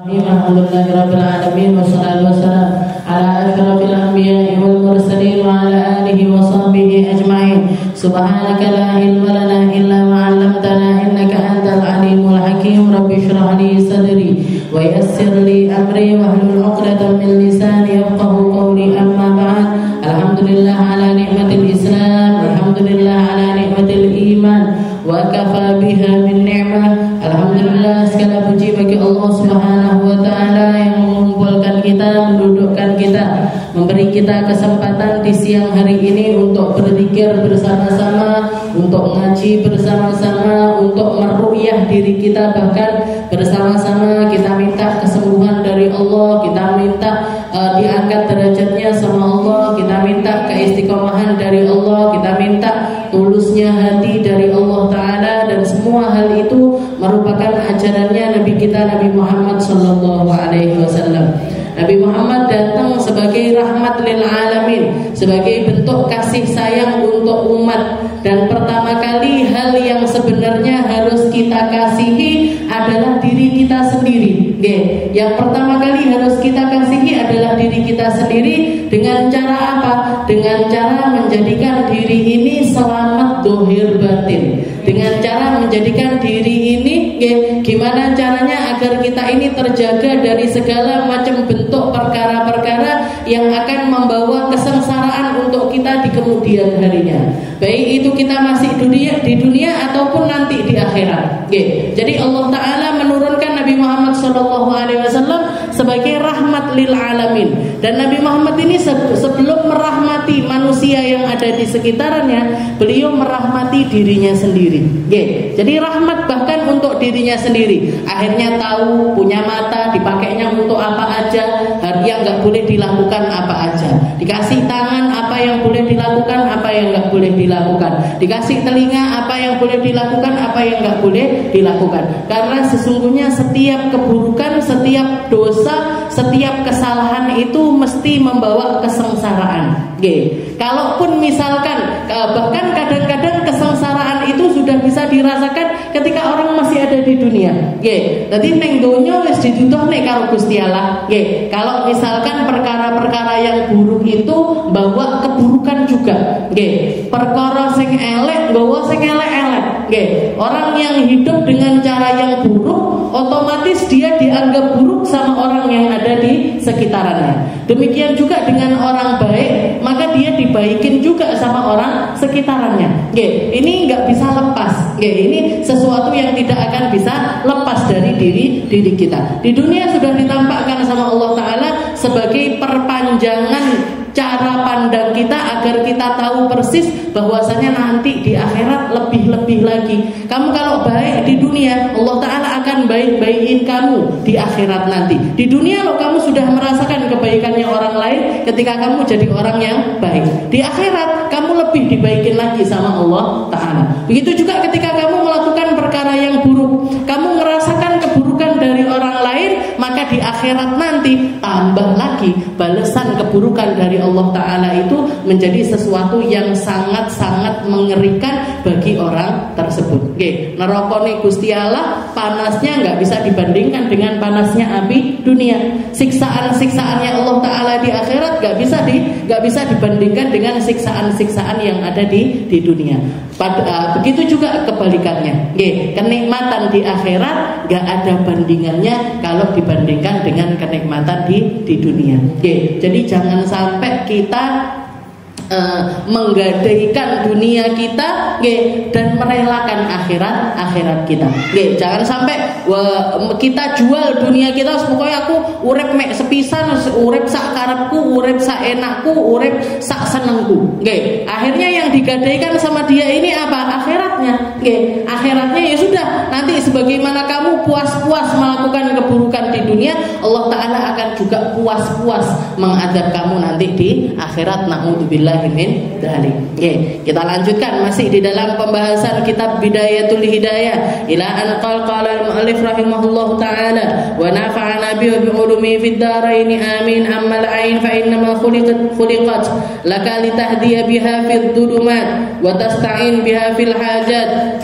Alhamdulillahirabbil alamin wassalatu wassalamu ala asyrafil anbiya'i wal mursalin wa ala alihi wa sahbihi ajma'in. Subhanaka la ilma lana illa ma 'allamtana innaka antal alimul hakim. Rabbi shrah li sadri wa yassir li amri wahlul 'uqdatam min lisani yafqahu qawli. Amma ba'd. Alhamdulillah ala ni'matil Islam, alhamdulillah ala ni'matil iman, wa kafa biha min ni'mah. Alhamdulillah, segala puji bagi Allah Subhanahu wa taala yang mengumpulkan kita, mendudukkan kita, memberi kita kesempatan di siang hari ini untuk berzikir bersama-sama, untuk ngaji bersama-sama, untuk meru'yah diri kita, bahkan bersama-sama kita minta kesembuhan dari Allah, kita minta diangkat derajatnya sama Allah, kita minta keistiqomahan dari Allah, kita minta tulusnya hati dari Allah Ta'ala. Dan semua hal itu merupakan ajarannya Nabi kita, Nabi Muhammad Sallallahu Alaihi Wasallam. Nabi Muhammad datang sebagai rahmat lil alamin, sebagai bentuk kasih sayang untuk umat. Dan pertama kali hal yang sebenarnya harus kita kasihi adalah diri kita sendiri. Yang pertama kali harus kita kasihi adalah diri kita sendiri. Dengan cara apa? Dengan cara menjadikan diri ini selamat dohir batin. Dengan cara menjadikan diri ini, gimana caranya agar kita ini terjaga dari segala macam bentuk perkara-perkara yang akan membawa kesengsaraan untuk kita di kemudian harinya, baik itu kita masih di dunia ataupun nanti di akhirat. Jadi Allah Ta'ala menurunkan Nabi Muhammad SAW sebagai rahmat lil alamin. Dan Nabi Muhammad ini sebelum merahmati manusia yang ada di sekitarnya, beliau merahmati dirinya sendiri. Jadi rahmat bahkan untuk dirinya sendiri. Akhirnya tahu, punya mata, dipakainya untuk apa aja, yang nggak boleh dilakukan apa aja. Dikasih tangan, apa yang boleh dilakukan, apa yang nggak boleh dilakukan. Dikasih telinga, apa yang boleh dilakukan, apa yang nggak boleh dilakukan. Karena sesungguhnya setiap keburukan, setiap dosa, setiap kesalahan itu mesti membawa kesengsaraan. Kalaupun misalkan bahkan kadang-kadang kesengsaraan itu sudah bisa dirasakan ketika orang masih ada di dunia. Jadi neng donya wis dituduhne karo Gusti Allah. Kalau misalkan perkara-perkara yang buruk itu bawa keburukan juga. Perkara sing elek bawa sing elek-elek. Orang yang hidup dengan cara yang buruk, otomatis dia dianggap buruk sama orang yang ada di sekitarnya. Demikian juga dengan orang baik, maka dia dibaikin juga sama orang sekitarnya. Ini nggak bisa lepas. Ini sesuatu yang tidak akan bisa lepas dari diri kita. Di dunia sudah ditampakkan sama Allah Ta'ala sebagai perpanjangan cara pandang kita agar kita tahu persis bahwasanya nanti di akhirat lebih-lebih lagi. Kamu kalau baik di dunia, Allah Ta'ala akan baik-baikin kamu di akhirat nanti. Di dunia loh kamu sudah merasakan kebaikannya orang lain ketika kamu jadi orang yang baik. Di akhirat kamu lebih dibaikin lagi sama Allah Ta'ala. Begitu juga ketika kamu melakukan perkara yang buruk, kamu merasakan keburukan dari orang lain, maka di akhirat nanti tambah lagi balasan keburukan dari Allah Ta'ala itu menjadi sesuatu yang sangat-sangat mengerikan bagi orang tersebut. Nerokone Gusti Allah panasnya nggak bisa dibandingkan dengan panasnya api dunia. Siksaan-siksaannya Allah Ta'ala di akhirat nggak bisa dibandingkan dengan siksaan-siksaan yang ada di dunia. Begitu juga kebalikannya. Kenikmatan di akhirat nggak ada bandingannya kalau dibandingkan dengan kenikmatan di dunia. Jadi jangan sampai kita menggadaikan dunia kita dan merelakan akhirat kita. Jangan sampai kita jual dunia kita, pokoknya aku urip mek sepisan, urip sak karepku, urip sak enakku, urip sak senengku. Akhirnya yang digadaikan sama dia ini apa? Akhiratnya. Akhiratnya ya sudah, nanti sebagaimana kamu puas-puas melakukan keburukan di dunia, Allah Ta'ala akan juga puas-puas mengadab kamu nanti di akhirat. Na'udzubillah min dzalik. Kita lanjutkan masih di dalam pembahasan kitab Bidayatul Hidayah ila an qala al-mu'allif rahimahullahu ta'ala wa nafa'ana bi ulumi fid dharain amin. Ammal ain fa innama khuliqat laka litahdiya biha fid dhulumat wa tasta'in biha fil hajat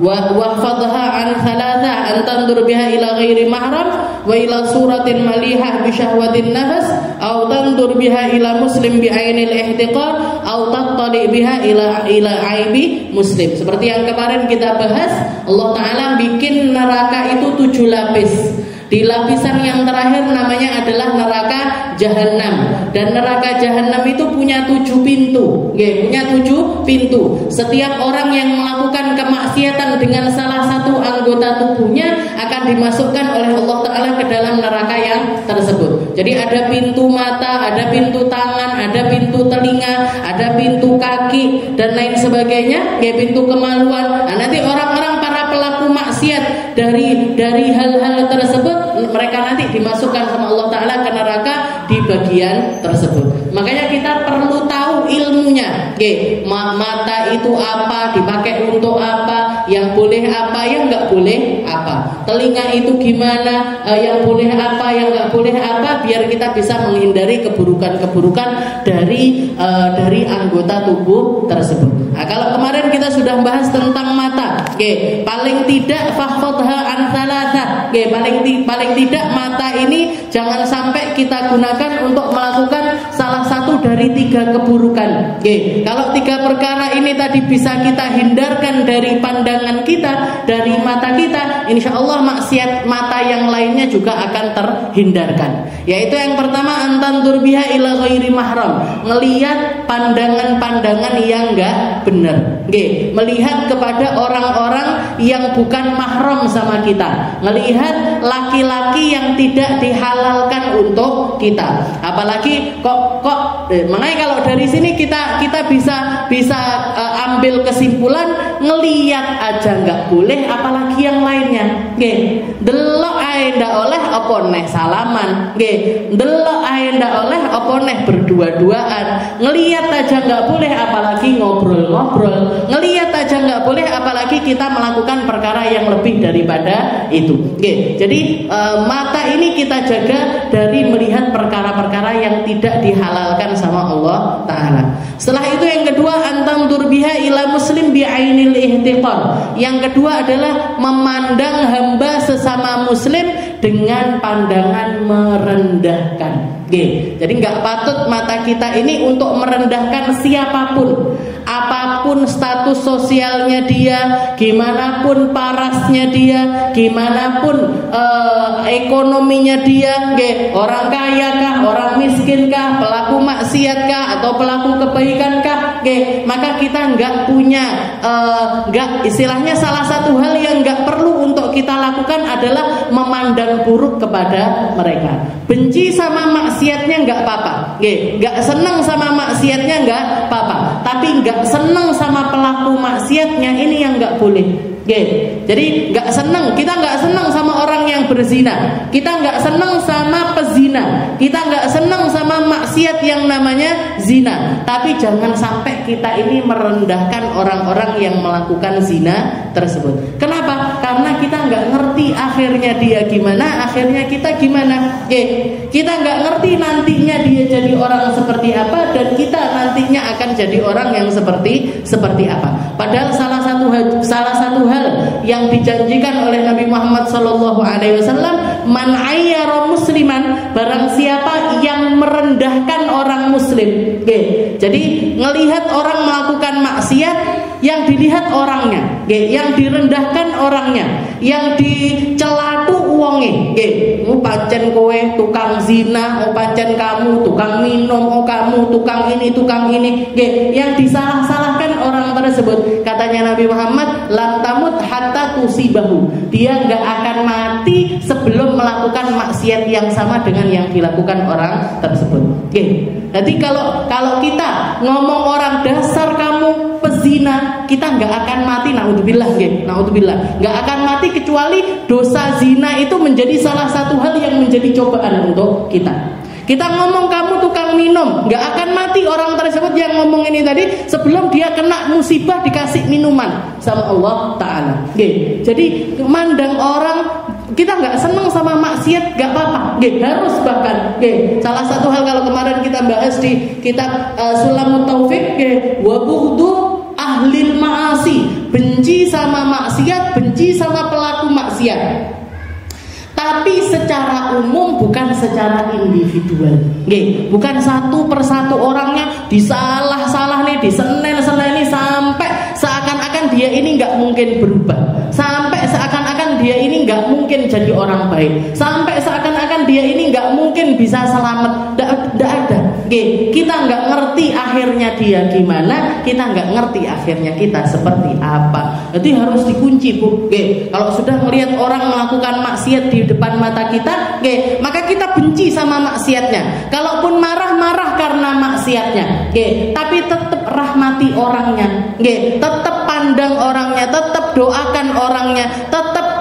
wa hafadha an thalatha an tandur biha ila ghairi mahram wa ila suratin malihah bi syahwatin nafas aw tandur biha ila muslim bi ainil ihtiqar aw tattali biha ila aibi muslim. Seperti yang kemarin kita bahas, Allah Ta'ala bikin neraka itu 7 lapis. Di lapisan yang terakhir namanya adalah neraka Jahannam. Dan neraka Jahannam itu punya 7 pintu. Punya 7 pintu. Setiap orang yang melakukan kemaksiatan dengan salah satu anggota tubuhnya akan dimasukkan oleh Allah Ta'ala ke dalam neraka yang tersebut. Jadi ada pintu mata, ada pintu tangan, ada pintu telinga, ada pintu kaki, dan lain sebagainya. Pintu kemaluan. Nah, nanti orang-orang para pelaku maksiat dari hal-hal tersebut, mereka nanti dimasukkan sama Allah Ta'ala ke neraka di bagian tersebut. Makanya kita perlu tahu ilmunya. Mata itu apa, dipakai untuk apa, yang boleh apa, yang nggak boleh apa. Telinga itu gimana, yang boleh apa, yang nggak boleh apa, biar kita bisa menghindari keburukan-keburukan dari anggota tubuh tersebut. Nah, kalau kemarin kita sudah bahas tentang mata, paling tidak fahfadha an thalatha. Paling tidak mata ini jangan sampai kita gunakan untuk melakukan salah satu dari 3 keburukan. Kalau 3 perkara ini tadi bisa kita hindarkan dari pandangan kita, dari mata kita, insya Allah maksiat mata yang lainnya juga akan terhindarkan. Yaitu yang pertama, antandur biha ila ghairi mahram, ngelihat pandangan-pandangan yang enggak benar. Melihat kepada orang-orang yang bukan mahram sama kita, melihat laki-laki yang tidak dihalalkan untuk kita. Apalagi makanya kalau dari sini kita bisa ambil kesimpulan, ngelihat aja nggak boleh, apalagi yang lainnya. Delok ae ndak oleh apa neh salaman. Delok ae ndak oleh apa neh berdua-duaan. Ngelihat aja nggak boleh, apalagi ngobrol-ngobrol. Ngelihat aja nggak boleh, apalagi kita melakukan perkara yang lebih daripada itu. Jadi mata ini kita jaga dari melihat perkara-perkara yang tidak dihalalkan sama Allah Ta'ala. Setelah itu yang kedua, antandur biha ila muslim bi ainil ihtiqar. Yang kedua adalah memandang hamba sesama muslim dengan pandangan merendahkan. Jadi nggak patut mata kita ini untuk merendahkan siapapun, apapun status sosialnya dia, gimana pun parasnya dia, gimana pun ekonominya dia, orang kaya kah, orang miskin kah, pelaku maksiat kah, atau pelaku kebaikan kah, maka kita nggak punya, istilahnya salah satu hal yang nggak perlu untuk kita lakukan adalah memandang buruk kepada mereka. Benci sama maksiatnya nggak apa-apa, nggak senang sama maksiatnya nggak apa-apa, tapi nggak senang sama pelaku maksiatnya ini yang nggak boleh. Jadi nggak senang, kita nggak senang sama orang yang berzina, kita nggak senang sama pezina, kita nggak senang sama maksiat yang namanya zina. Tapi jangan sampai kita ini merendahkan orang-orang yang melakukan zina tersebut. Kenapa? Karena kita nggak ngerti akhirnya dia gimana, akhirnya kita gimana. Kita nggak ngerti nantinya dia jadi orang seperti apa, dan kita nantinya akan jadi orang yang seperti apa. Padahal salah satu hal yang dijanjikan oleh Nabi Muhammad SAW, man ayyara musliman, barang siapa yang merendahkan orang muslim. Jadi ngelihat orang melakukan maksiat, yang dilihat orangnya, yang direndahkan orangnya, yang dicela tu uangnya. Pancen kowe tukang zina, pancen kamu tukang minum, kamu tukang ini, tukang ini. Yang disalah-salahkan orang tersebut, katanya Nabi Muhammad, lam tamut hatta tusibahu, dia nggak akan mati sebelum melakukan maksiat yang sama dengan yang dilakukan orang tersebut. Jadi kalau kita ngomong orang dasar kamu pezina, kita nggak akan mati, naudzubillah, nggak akan mati kecuali dosa zina itu menjadi salah satu hal yang menjadi cobaan untuk kita. Kita ngomong kamu tukang minum, nggak akan mati orang tersebut yang ngomong ini tadi sebelum dia kena musibah dikasih minuman sama Allah Ta'ala. Jadi mandang orang, kita nggak seneng sama maksiat, nggak apa-apa, harus bahkan. Salah satu hal kalau kemarin kita bahas di kitab Sulamut Taufik, wa bughdu ahlil ma'asi, benci sama maksiat, benci sama pelaku maksiat. Tapi secara umum, bukan secara individual. Nggih, bukan satu persatu orangnya disalah-salah nih, disenen-seneni sampai seakan-akan dia ini nggak mungkin berubah, sampai seakan-akan dia ini nggak mungkin jadi orang baik, sampai seakan-akan dia ini nggak mungkin bisa selamat. Nggak ada. Nggih, kita nggak ngerti akhirnya dia gimana, kita nggak ngerti akhirnya kita seperti apa. Jadi harus dikunci, Bu. Nggih, kalau sudah melihat orang melakukan maksiat di depan mata kita, nggih, maka kita benci sama maksiatnya. Kalaupun marah-marah karena maksiatnya, nggih, tapi tetap rahmati orangnya, nggih, tetap pandang orangnya, tetap doakan orangnya, tetap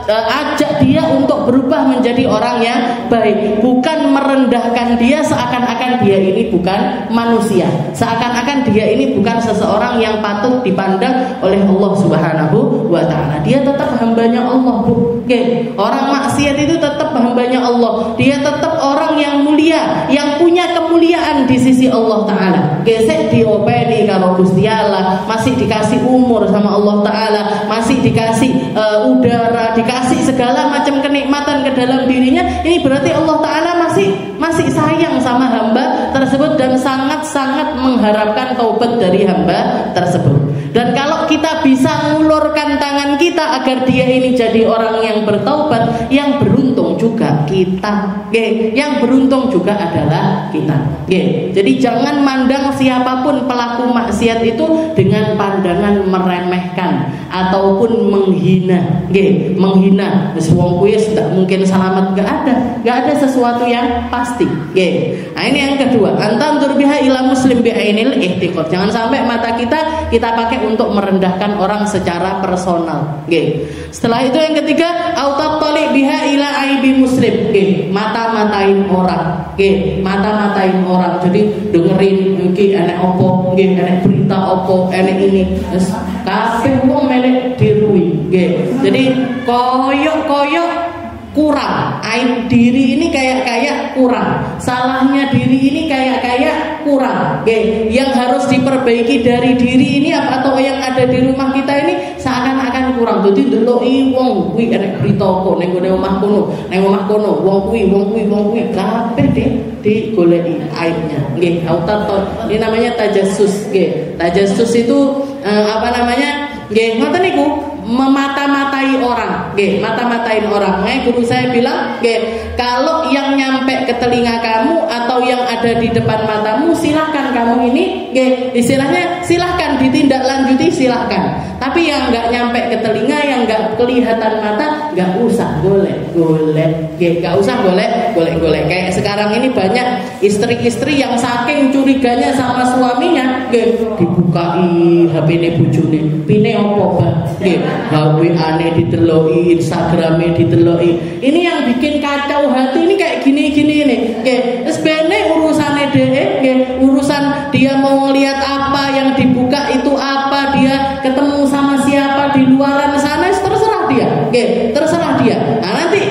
ajak dia untuk berubah menjadi orang yang baik, bukan merendahkan dia seakan-akan dia ini bukan manusia, seakan-akan dia ini bukan seseorang yang patut dipandang oleh Allah Subhanahu wa taala. Dia tetap hambanya Allah, Bu. Oke, orang maksiat itu tetap hambanya Allah. Dia tetap orang yang mulia, yang punya kemuliaan di sisi Allah taala. Gesek diopeni kalau Gusti Allah, masih dikasih umur sama Allah taala, masih dikasih udara, dikasih segala macam kenikmatan ke dalam dirinya. Ini berarti Allah taala masih sayang sama hamba tersebut dan sangat-sangat mengharapkan taubat dari hamba tersebut. Dan kalau kita bisa ngulurkan tangan kita agar dia ini jadi orang yang bertaubat, yang beruntung juga kita. Yang beruntung juga adalah kita. Jadi jangan mandang siapapun pelaku maksiat itu dengan pandangan meremehkan ataupun menghina. Menghina. Wong kuwi tidak mungkin selamat, enggak ada sesuatu yang pasti. Nah, ini yang kedua, antam turbiha ila muslim bi'ainil ihtiqad. Jangan sampai mata kita pakai untuk merendahkan orang secara personal. Setelah itu yang ketiga, autatali biha ila aibi muslim. Mata-matain orang. Mata-matain orang. Jadi dengerin iki enek opo, enek berita opo, enek ini. Kabeh wong melek dirui. Jadi koyok kurang, aib diri ini kayak kurang, salahnya diri ini kayak kurang. Yang harus diperbaiki dari diri ini atau yang ada di rumah kita ini seakan-akan kurang. Jadi ndeloki wong kuwi enek berita kok ning omah kono, wong kuwi kabeh digoleki aibnya. Ini namanya tajassus. Tajassus itu ngoten niku, memata-matai orang, mata-matain orang. Guru saya bilang, kalau yang nyampe ke telinga kamu atau yang ada di depan matamu, silahkan kamu ini, istilahnya silahkan ditindaklanjuti, silahkan. Tapi yang nggak nyampe ke telinga, yang nggak kelihatan mata, nggak usah golek, nggak usah golek. Kayak sekarang ini banyak istri-istri yang saking curiganya sama suaminya, dibukai HP-ne bojone, pine opo ba, WA-ne dideloki, Instagram-e dideloki. Ini yang bikin kacau hati ini kayak gini-gini nih. Sebenarnya urusannya urusan dia mau ngelihat apa, yang dibuka itu apa, dia ketemu sama siapa di luaran sana, terserah dia. Nah, nanti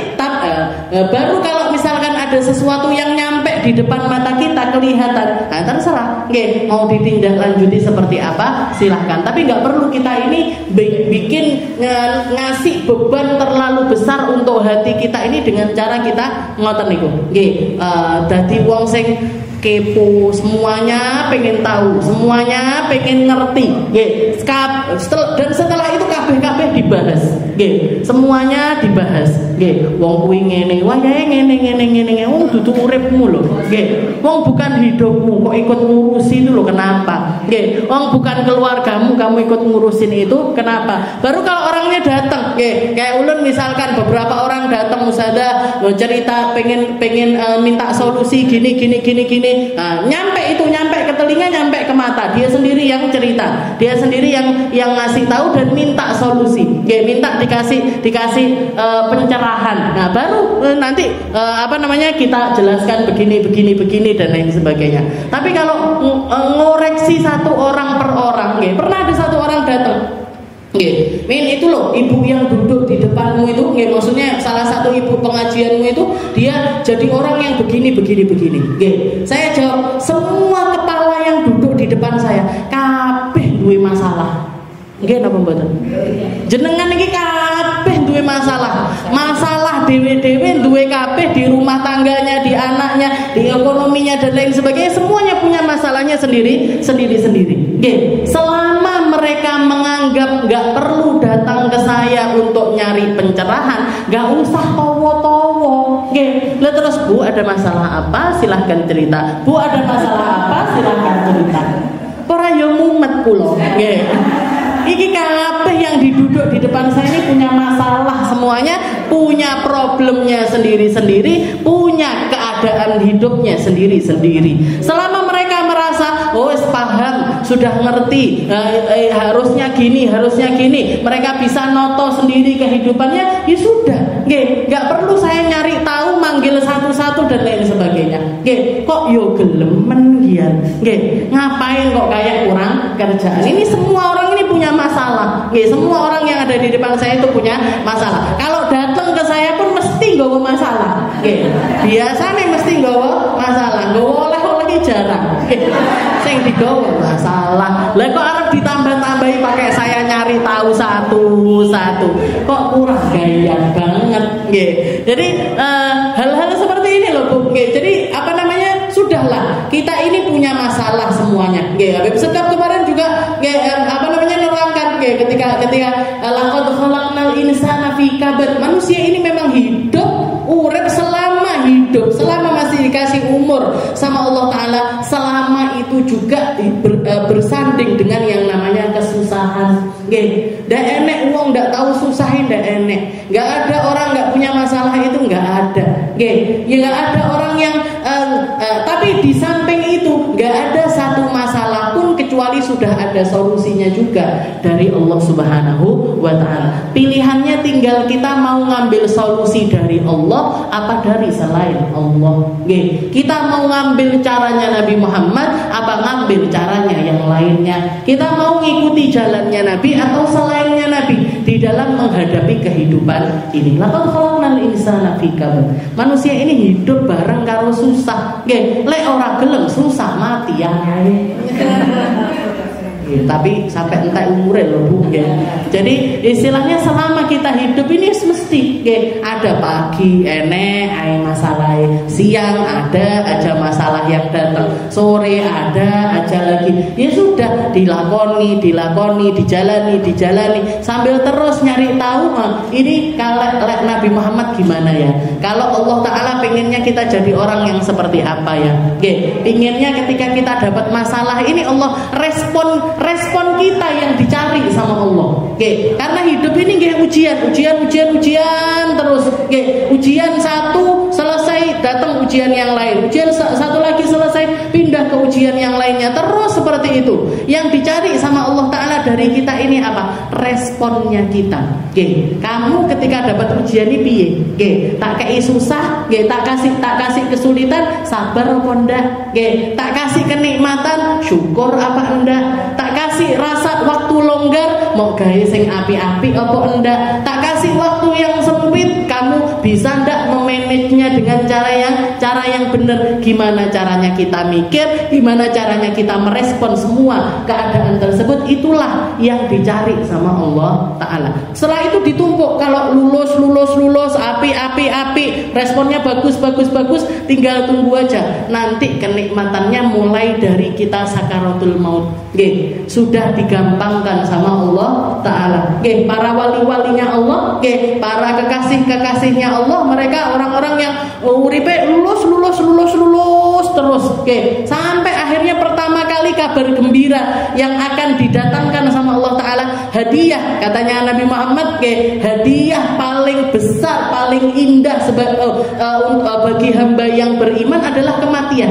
baru kalau misalkan ada sesuatu yang nyampe di depan mata kita kelihatan, nah terserah. Mau ditindaklanjuti seperti apa, silahkan. Tapi nggak perlu kita ini bikin ngasih beban terlalu besar untuk hati kita ini dengan cara kita ngoten niku. Dadi wong sing kepo, semuanya pengen tahu, semuanya pengen ngerti. Dan setelah itu kabeh dibahas. Semuanya dibahas. Wong kuwi ngene, wayahe ngene. Wong dudu uripmu lho. Wong bukan hidupmu kok ikut ngurusin itu lho, kenapa? Wong bukan keluargamu kamu ikut ngurusin itu, kenapa? Baru kalau orangnya datang, kayak ulun misalkan beberapa orang datang Ustazah cerita pengen minta solusi gini. Nah, nyampe ke telinga, nyampe ke mata, dia sendiri yang cerita, dia sendiri yang ngasih tahu dan minta solusi, minta dikasih pencerahan. Nah, baru nanti kita jelaskan begini dan lain sebagainya. Tapi kalau ngoreksi satu orang per orang, pernah ada satu orang datang, itu loh, ibu yang duduk di depanmu itu, maksudnya salah satu ibu pengajianmu itu, dia jadi orang yang begini. Saya jawab, semua kepala yang duduk di depan saya kabeh duwe masalah. Napa mboten? Jenengan iki kabeh duwe masalah dewe-dewe duwe kabeh di rumah tangganya, di anaknya, di ekonominya dan lain sebagainya, semuanya punya masalahnya sendiri. Oke, selama mereka menganggap nggak perlu datang ke saya untuk nyari pencerahan, nggak usah towo-towo. Oke, lah terus Bu ada masalah apa? Silahkan cerita. Bu ada masalah apa? Silahkan cerita. Ora yo mumet kula. Nggih. Iki kabeh yang diduduk di depan saya ini punya masalah semuanya, punya problemnya sendiri-sendiri, punya keadaan hidupnya sendiri-sendiri. Selama mereka merasa oh paham, sudah ngerti, harusnya gini, mereka bisa noto sendiri kehidupannya, ya sudah. Nggak perlu saya nyari tahu, manggil satu-satu dan lain sebagainya. Kok yo gelemen gian. Ngapain kok kayak kurang kerjaan. Ini semua orang ini punya masalah. Semua orang yang ada di depan saya itu punya masalah. Kalau datang ke saya pun mesti nggawa masalah. Biasanya mesti nggawa masalah. Nggawa oleh-oleh jarang. Sing digawa masalah. Lah kok arep ditambah-tambahi pakai saya nyari tahu satu-satu. Kok kurang gaya banget. Jadi hal-hal seperti ini loh Bu. Jadi apa namanya? Sudahlah, kita ini punya masalah semuanya. Habib Sekap kemarin juga nerangkan ketika laqad khalaqnal insana fi kabad. Manusia ini memang hidup, urip selama masih dikasih umur sama Allah Ta'ala, selama itu juga bersanding dengan yang namanya kesusahan. Ndak enek wong ndak tahu susahin, ndak enek. Nggak ada orang nggak punya masalah itu, nggak ada. Ya nggak ada orang yang tapi di samping itu nggak ada satu masalah pun kecuali sudah ada solusinya juga dari Allah Subhanahu wa Ta'ala. Pilihannya tinggal kita mau ngambil solusi dari Allah apa dari selain Allah. Kita mau ngambil caranya Nabi Muhammad apa ngambil caranya yang lainnya. Kita mau ngikuti jalannya Nabi atau selainnya Nabi di dalam menghadapi kehidupan ini. Laqad khalaqnal insana fi kabad. Manusia ini hidup bareng karo susah. Lek ora gelem susah mati ya. Tapi sampai entek umure lho Bu. Jadi istilahnya selama kita hidup ini mesti ada pagi enek ae masalah, siang ada aja masalah yang datang, sore ada aja lagi. Ya sudah dilakoni, dijalani sambil terus nyari tahu ini kalau Nabi Muhammad gimana ya. Kalau Allah Ta'ala pengennya kita jadi orang yang seperti apa ya. Pengennya ketika kita dapat masalah ini Allah respon kita yang dicari sama Allah. Karena hidup ini ujian terus. Ujian satu selesai, datang ujian yang lain. Ujian satu lagi selesai, pindah ke ujian yang lainnya. Terus seperti itu. Yang dicari sama Allah Ta'ala dari kita ini apa? Responnya kita. Kamu ketika dapat ujian ini piye? Tak kei susah, tak kasih kesulitan, sabar apa ndak? Tak kasih kenikmatan, syukur apa enggak? Tak kasih rasa waktu longgar, mau gawe sing api-api apa enggak? Tak kasih waktu yang sempit, kamu bisa enggak memanagenya dengan cara yang benar? Gimana caranya kita mikir, gimana caranya kita merespon semua keadaan tersebut? Itulah yang dicari sama Allah Ta'ala. Setelah itu ditumpuk, kalau lulus api, responnya bagus, tinggal tunggu aja. Nanti kenikmatannya mulai dari kita sakaratul maut. Sudah digampangkan sama Allah Ta'ala. Para wali-walinya Allah, para kekasih-kekasihnya Allah, mereka orang-orang yang uripe lulus terus. Sampai akhirnya pertama kali kabar gembira yang akan didatangkan sama Allah Ta'ala, hadiah, katanya Nabi Muhammad, hadiah paling besar, paling indah bagi hamba yang beriman adalah kematian.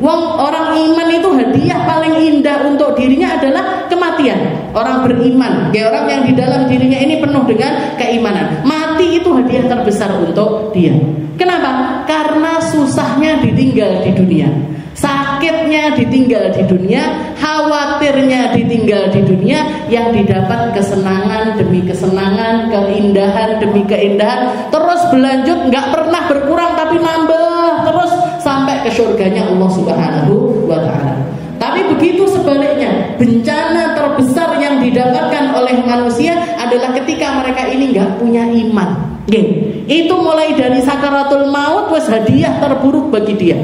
Orang iman itu hadiah paling indah untuk dirinya adalah kematian. Orang beriman, orang yang di dalam dirinya ini penuh dengan keimanan, mati itu hadiah terbesar untuk dia. Kenapa? Karena susahnya ditinggal di dunia, sakitnya ditinggal di dunia, khawatirnya ditinggal di dunia, yang didapat kesenangan demi kesenangan, keindahan demi keindahan, terus berlanjut, nggak pernah berkurang tapi nambah terus sampai ke surganya Allah Subhanahu wa Ta'ala. Tapi begitu sebaliknya, bencana terbesar yang didapatkan oleh manusia adalah ketika mereka ini nggak punya iman. Itu mulai dari sakaratul maut wis hadiah terburuk bagi dia.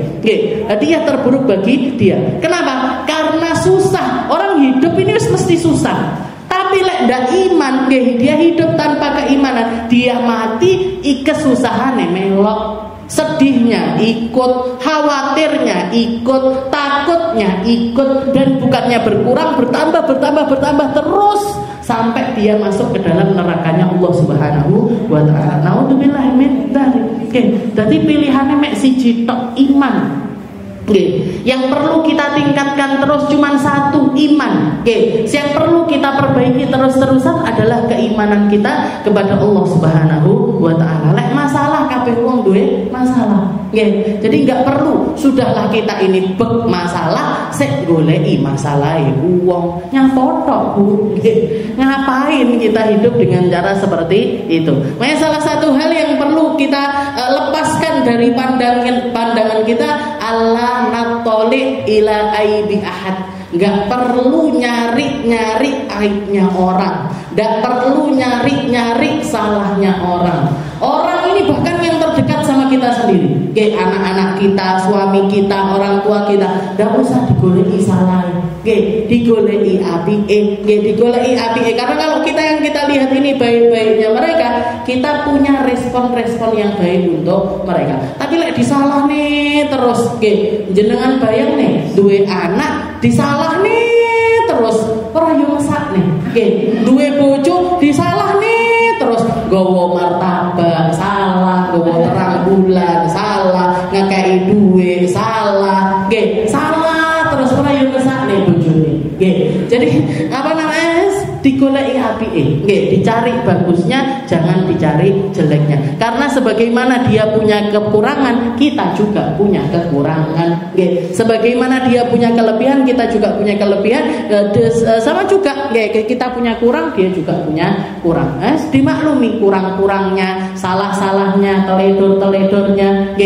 Hadiah terburuk bagi dia. Kenapa? Karena susah. Orang hidup ini mesti susah. Tapi lek ndak iman, dia hidup tanpa keimanan, dia mati kesusahane melok. Sedihnya ikut, khawatirnya ikut, takutnya ikut, dan bukannya berkurang, bertambah terus sampai dia masuk ke dalam nerakanya Allah Subhanahu wa taala. Naudzubillah min dzalik. Jadi pilihannya mek siji tok, iman. Yang perlu kita tingkatkan terus cuma satu, iman. Yang perlu kita perbaiki terus-terusan adalah keimanan kita kepada Allah Subhanahu wa taala. Lek masalah kabeh wong duwe masalah. Jadi enggak perlu sudahlah kita ini bek masalah sik goleki masalahe wong nyapoto. Ngapain kita hidup dengan cara seperti itu? Makanya salah satu hal yang perlu kita lepaskan dari pandangan kita, Allah natoli ila aibi ahad. Gak perlu nyari aibnya orang, gak perlu nyari salahnya orang. Orang ini bahkan yang terdekat sama kita sendiri, anak-anak kita, suami kita, orang tua kita, gak usah digoleki salahnya, digoleki apike, digoleki apike. Karena kalau yang kita lihat ini baik-baiknya mereka, kita punya respon-respon yang baik untuk mereka. Tapi lek disalah nih terus, jenengan bayang nih, duwe anak disalah nih terus, ora yo mesak nih, duwe bojo disalah nih terus, gowo martabak salah, gowo terang bulan salah, ngekei duwe salah, salah terus, ora yo mesak nih bojone. Jadi apa namanya? Digoleki apike, dicari bagusnya, jangan dicari jeleknya. Karena sebagaimana dia punya kekurangan, kita juga punya kekurangan. Sebagaimana dia punya kelebihan, kita juga punya kelebihan. Sama juga, kita punya kurang, dia juga punya kurang. Dimaklumi kurang-kurangnya, salah-salahnya, teledor-teledornya,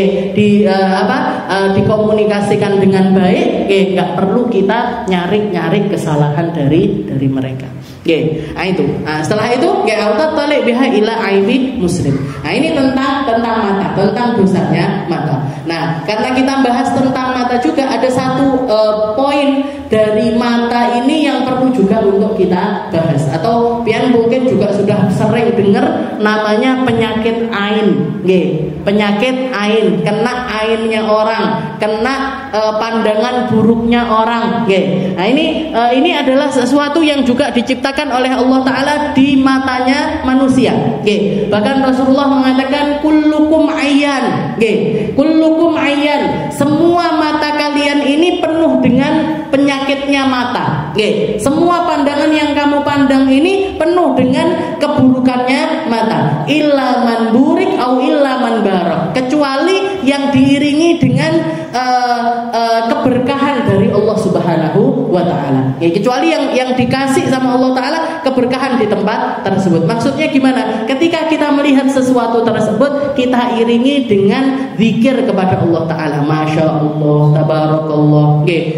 dikomunikasikan dengan baik. Nggak perlu kita nyari kesalahan dari mereka. Itu. Setelah itu, autat talik biha ila aibi muslim. Ini tentang mata, tentang dosanya mata. Nah, karena kita bahas tentang mata juga, ada satu poin dari mata ini yang perlu juga untuk kita bahas. Atau pian mungkin juga sudah sering dengar namanya penyakit ain. Penyakit ain, kena ainnya orang, kena pandangan buruknya orang. Nah, ini adalah sesuatu yang juga diciptakan oleh Allah Ta'ala di matanya manusia. Bahkan Rasulullah mengatakan kullukum ayyan. Kullukum ayyan. Semua mata kalian ini penuh dengan penyakitnya mata. Semua pandangan yang kamu pandang ini penuh dengan keburukannya mata. Illa man burik au illa man barak. Kecuali yang diiringi dengan keberkahan dari Allah Subhanahu wa taala. Kecuali yang dikasih sama Allah Ta'ala keberkahan di tempat tersebut. Maksudnya gimana? Ketika kita melihat sesuatu tersebut, kita iringi dengan zikir kepada Allah Ta'ala. Masya Allah, tabarakallah.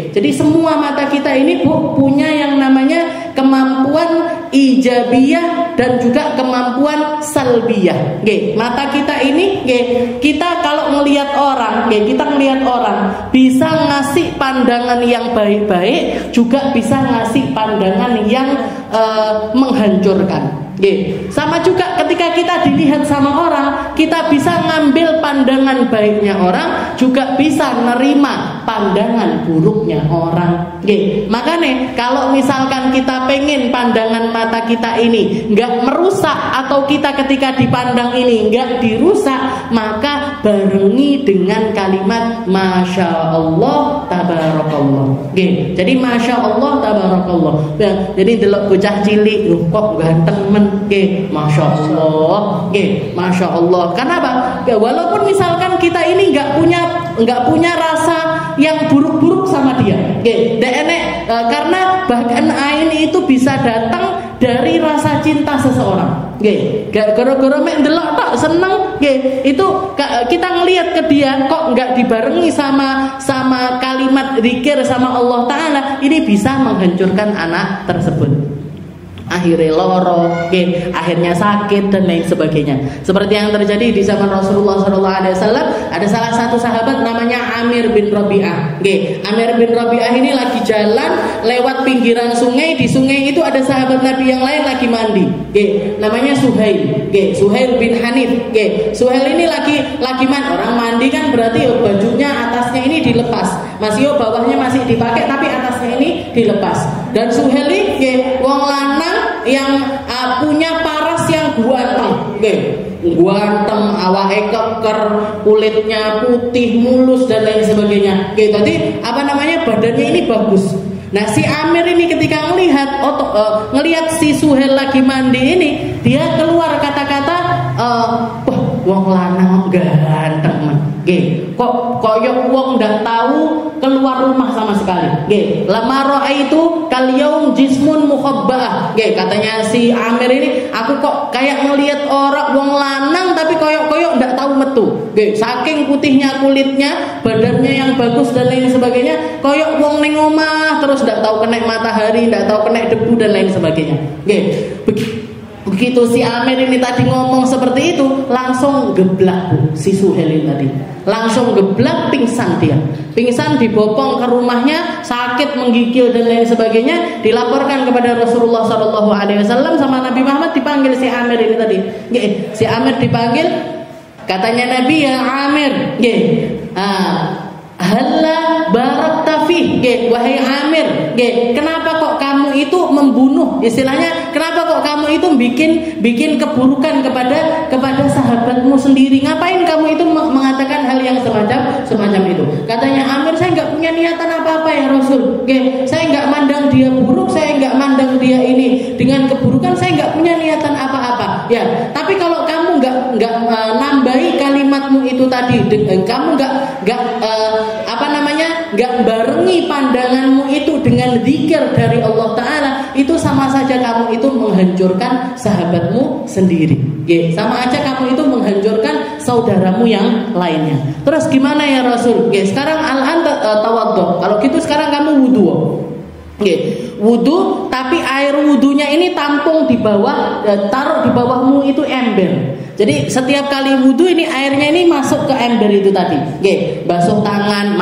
Jadi semua mata kita ini punya yang namanya kemampuan ijabiyah dan juga kemampuan salbiyah. Mata kita ini, kita kalau melihat orang, kita melihat orang bisa ngasih pandangan yang baik-baik, juga bisa ngasih pandangan yang menghancurkan. Sama juga ketika kita dilihat sama orang, kita bisa ngambil pandangan baiknya orang, juga bisa nerima pandangan buruknya orang. Makanya kalau misalkan kita pengen pandangan mata kita ini nggak merusak, atau kita ketika dipandang ini nggak dirusak, maka barengi dengan kalimat Masya Allah tabarakallah. Jadi Masya Allah tabarakallah. Jadi delok bocah cilik, kok ganteng men. Masya Allah, Masya Allah. Kenapa? Walaupun misalkan kita ini nggak punya rasa yang buruk-buruk sama dia, karena bahkan ain itu bisa datang dari rasa cinta seseorang. Gara-gara mek ndelok tok seneng, itu kita ngelihat ke dia kok nggak dibarengi sama kalimat zikir sama Allah Ta'ala, ini bisa menghancurkan anak tersebut. akhirnya loro, akhirnya sakit dan lain sebagainya. Seperti yang terjadi di zaman Rasulullah SAW, ada salah satu sahabat namanya Amir bin Rabi'ah. Amir bin Rabi'ah ini lagi jalan lewat pinggiran sungai. Di sungai itu ada sahabat Nabi yang lain lagi mandi. Namanya Suhail. Suhail bin Hanif. Suhail ini lagi mandi. Orang mandi kan berarti bajunya atasnya ini dilepas, masih bawahnya masih dipakai tapi atasnya ini dilepas. Dan Suhail ini wong lanang yang punya paras yang guanteng, awake keker, kulitnya putih mulus dan lain sebagainya. Jadi badannya ini bagus. Nah si Amir ini ketika ngelihat si Suhail lagi mandi ini, dia keluar kata-kata, wah wong lanang ganteng man. Kok koyok wong ndak tahu keluar rumah sama sekali. Lamaro itu kalyaum jismun mukhabbah. Katanya si Amir ini, aku kok kayak ngelihat orang wong lanang tapi koyok ndak tahu metu. Saking putihnya kulitnya, badannya yang bagus dan lain sebagainya, koyok wong ning omah terus ndak tahu kena matahari, ndak tahu kena debu dan lain sebagainya. Begitu si Amir ini tadi ngomong seperti itu, langsung geblak si Suhail ini tadi. Langsung geblak, pingsan dia. Pingsan, dibopong ke rumahnya, sakit, menggigil dan lain sebagainya. Dilaporkan kepada Rasulullah SAW sama Nabi Muhammad, dipanggil si Amir ini tadi. Si Amir dipanggil, katanya Nabi, ya Amir, halla barakta fih, wahai Amir, kenapa kok kamu itu membunuh, istilahnya kenapa kok kamu itu bikin keburukan kepada sahabatmu sendiri? Ngapain kamu itu mengatakan hal yang semacam itu? Katanya Amir, saya nggak punya niatan apa-apa ya Rasul. Saya nggak mandang dia buruk, saya nggak mandang dia ini dengan keburukan, saya nggak punya niatan apa-apa. Ya, tapi kalau kamu nggak nambahi kalimatmu itu tadi, kamu nggak barengi pandanganmu itu dengan zikir dari Allah Ta'ala, itu sama saja kamu itu menghancurkan sahabatmu sendiri. Sama aja kamu itu menghancurkan saudaramu yang lainnya. Terus gimana ya Rasul? Sekarang al-anta tawaddu. Kalau gitu sekarang kamu wudu. Wudu, tapi air wudunya ini tampung di bawah, taruh di bawahmu itu ember. Jadi setiap kali wudu ini airnya ini masuk ke ember itu tadi. Basuh tangan,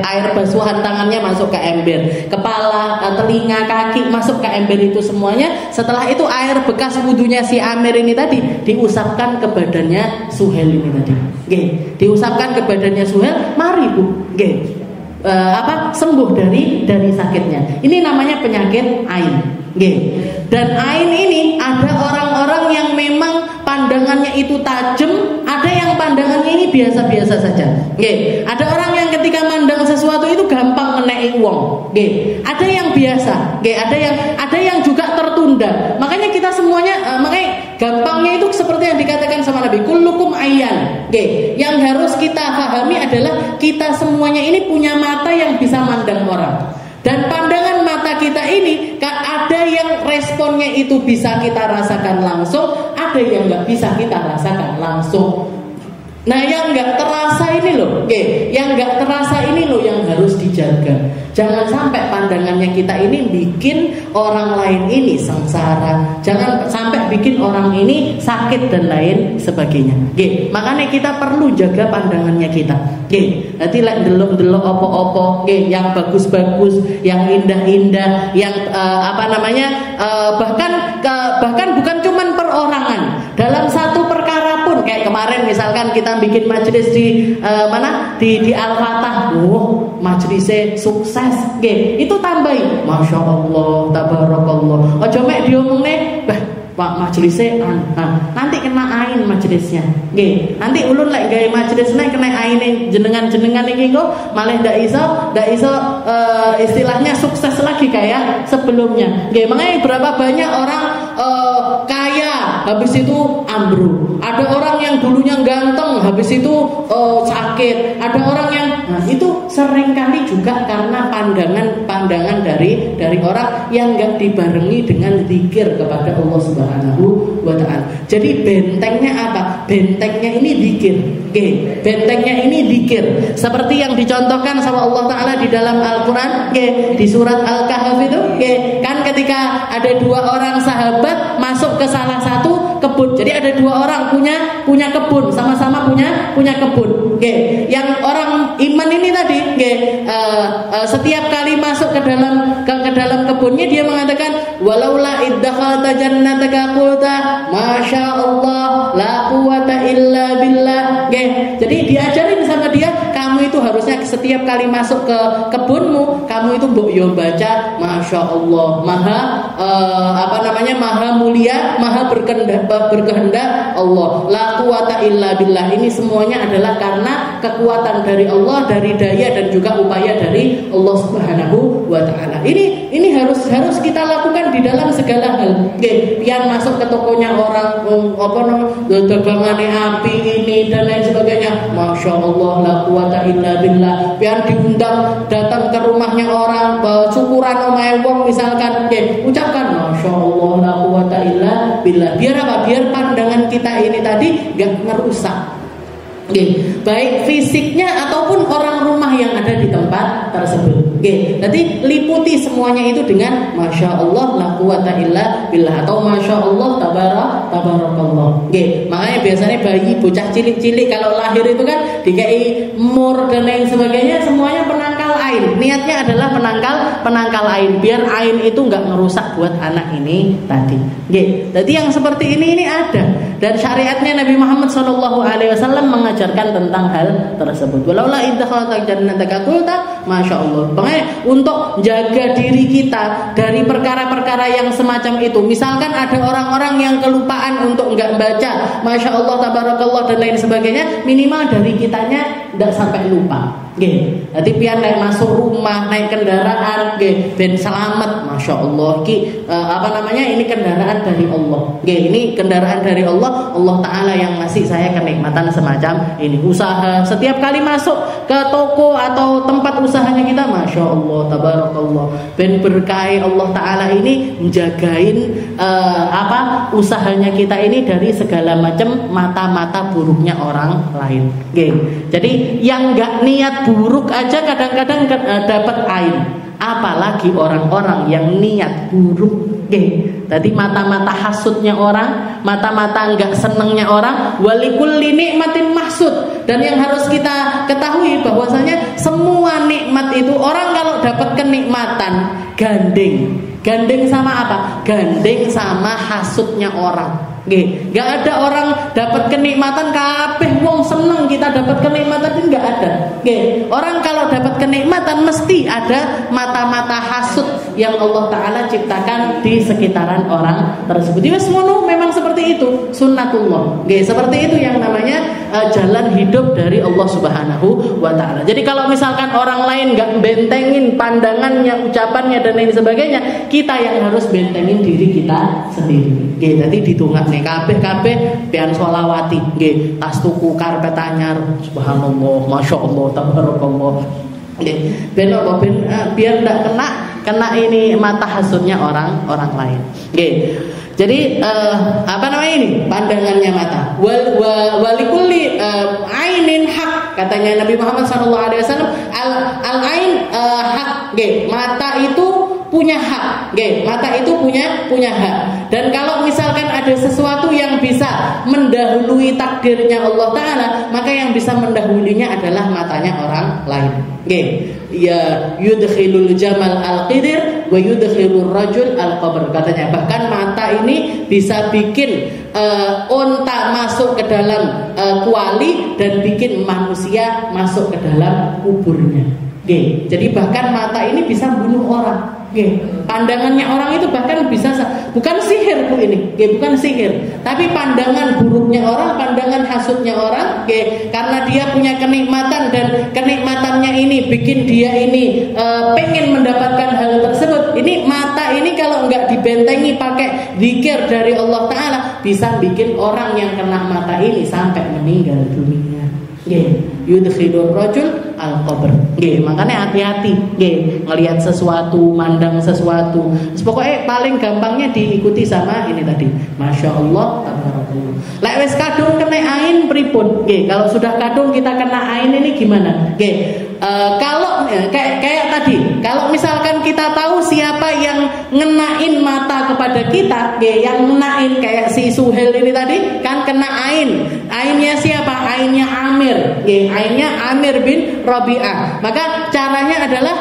air basuhan tangannya masuk ke ember. Kepala, telinga, kaki masuk ke ember itu semuanya. Setelah itu air bekas wudunya si Amir ini tadi diusapkan ke badannya Suhail ini tadi. Diusapkan ke badannya Suhail, mari Bu. Sembuh dari sakitnya. Ini namanya penyakit ain. Dan ain ini ada orang-orang yang memang pandangannya itu tajam, ada yang pandangannya ini biasa-biasa saja. Ada orang yang ketika mandang sesuatu itu gampang ngeneki wong. Ada yang biasa, ada yang juga tertunda. Makanya kita semuanya gampangnya itu seperti yang dikatakan sama Nabi, kullukum ayyan. Yang harus kita pahami adalah kita semuanya ini punya mata yang bisa mandang orang. Dan pandangan mata kita ini ada yang responnya itu bisa kita rasakan langsung, ada yang nggak bisa kita rasakan langsung. Nah yang nggak terasa ini loh, yang nggak terasa ini loh yang harus dijaga. Jangan sampai pandangannya kita ini bikin orang lain ini sengsara. Jangan sampai bikin orang ini sakit dan lain sebagainya. Makanya kita perlu jaga pandangannya kita. Nanti delok opo-opo, yang bagus-bagus, yang indah-indah, yang bahkan bukan cuman perorangan. Dalam satu perkara pun, kayak kemarin misalkan kita bikin majelis di Al-Fatah, majelisnya sukses, itu tambahin, masya Allah, tabarakallah. Ojo mek diomongne, Pak majelisnya, nanti kena ain majelisnya, nanti ulun lek gawe majelisnya kena ain jenengan ini kok malah ndak iso istilahnya sukses lagi kayak sebelumnya. Makanya berapa banyak orang kaya habis itu ambruk, ada orang yang dulunya ganteng habis itu sakit, ada orang yang itu seringkali juga karena pandangan dari orang yang nggak dibarengi dengan zikir kepada Allah Subhanahu wa Ta'ala. Jadi bentengnya apa? Bentengnya ini zikir. Bentengnya ini zikir. Seperti yang dicontohkan sama Allah Ta'ala di dalam Al-Quran, di surat Al-Kahf itu, kan ketika ada dua orang sahabat masuk ke salah satu kebun. Jadi ada dua orang punya kebun, sama-sama punya kebun. Yang orang iman ini tadi, setiap kali masuk ke dalam kebunnya dia mengatakan, walaula iddakhalta jannataka qulta masya Allah la quwata illa billah. Jadi diajarin sama dia, kamu itu harusnya setiap kali masuk ke kebunmu, kamu itu mbok yo baca masya Allah, maha mulia, maha berkehendak Allah, la quwata illa billah. Ini semuanya adalah karena kekuatan dari Allah, dari daya dan juga upaya dari Allah Subhanahu wa Ta'ala. Ini harus kita lakukan di dalam segala hal. Pian masuk ke tokonya orang, dagangannya api ini dan lain sebagainya, masya Allah la quwata illa billah. Pian diundang datang ke rumahnya orang, syukuran omahe wong misalkan, ucapkan masya Allah la quwata illa billah. Biar apa? Biar pandangan kita ini tadi gak ngerusak, baik fisiknya ataupun orang rumah yang ada di tempat tersebut. Nanti liputi semuanya itu dengan masya Allah la quwata illa billah atau masya Allah tabarakallah. Makanya biasanya bayi bocah cilik-cilik kalau lahir itu kan dikai mur dan lain sebagainya, semuanya penangkal ain. Niatnya adalah penangkal ain, biar ain itu nggak ngerusak buat anak ini tadi. Jadi yang seperti ini ada, dan syariatnya Nabi Muhammad SAW mengajarkan tentang hal tersebut. Walaula iddakhalta jannataka qulta masya Allah. Untuk jaga diri kita dari perkara-perkara yang semacam itu. Misalkan ada orang-orang yang kelupaan untuk enggak baca masya Allah tabarakallah dan lain sebagainya, minimal dari kitanya enggak sampai lupa. Nanti pian naik masuk rumah, naik kendaraan, ben selamat, masya Allah. Ini kendaraan dari Allah. Ini kendaraan dari Allah. Allah Ta'ala yang ngasih saya kenikmatan semacam ini. Usaha setiap kali masuk ke toko atau tempat usahanya kita, masya Allah tabarakallah, ben berkahi Allah Ta'ala ini menjagain usahanya kita ini dari segala macam mata-mata buruknya orang lain. Jadi yang nggak niat buruk aja kadang-kadang dapat ain, apalagi orang-orang yang niat buruk. Tadi mata-mata hasudnya orang, mata-mata enggak senengnya orang, walikulli nikmatin mahsud. Dan yang harus kita ketahui bahwasanya semua nikmat itu, orang kalau dapat kenikmatan gandeng sama apa? Gandeng sama hasudnya orang. Gak ada orang dapat kenikmatan kabeh wong seneng kita dapat kenikmatan, itu gak ada. Orang kalau dapat kenikmatan mesti ada mata-mata hasud yang Allah Ta'ala ciptakan di sekitaran orang tersebut. Jadi semono memang seperti itu sunnatullah. Seperti itu yang namanya jalan hidup dari Allah Subhanahu wa Ta'ala. Jadi kalau misalkan orang lain gak bentengin pandangannya, ucapannya dan lain sebagainya, kita yang harus bentengin diri kita sendiri. Jadi ditungak kabeh pian sholawati, tas tuku karpet anyar, subhanallah, masya Allah, tabarakallah. Biar tidak kena ini mata hasudnya orang lain. Jadi ini pandangannya mata. Walikulli ainin hak, katanya Nabi Muhammad SAW. Al ain hak. Mata itu punya hak. Mata itu punya hak. Dan kalau misalkan ada sesuatu yang bisa mendahului takdirnya Allah Ta'ala, maka yang bisa mendahulunya adalah matanya orang lain. Ya yudkhilul jamal al-qidir wa yudkhilur rajul al-qabr, katanya. Bahkan mata ini bisa bikin unta masuk ke dalam kuali dan bikin manusia masuk ke dalam kuburnya. Jadi bahkan mata ini bisa bunuh orang. Pandangannya orang itu bahkan bisa, bukan sihir Bu ini, bukan sihir, tapi pandangan buruknya orang, pandangan hasudnya orang, karena dia punya kenikmatan dan kenikmatannya ini bikin dia ini pengen mendapatkan hal tersebut. Ini mata ini kalau nggak dibentengi pakai zikir dari Allah Ta'ala, bisa bikin orang yang kena mata ini sampai meninggal dunia. Yudkhilur rajul al-qabr. Nggih, makanya hati-hati nggih ngelihat sesuatu, mandang sesuatu. Pokoknya paling gampangnya diikuti sama ini tadi. Masya Allah, tabarakallah. Lek wis kadung kena ain pripun? Nggih, kalau sudah kadung kita kena ain ini gimana? Nggih. Kalau kayak tadi, kalau misalkan kita tahu siapa yang ngenain mata kepada kita, yang ngenain kayak si Suhel ini tadi kan kena ain. Ainnya siapa? Ainnya Amir. Ainnya Amir bin Rabi'ah. Maka caranya adalah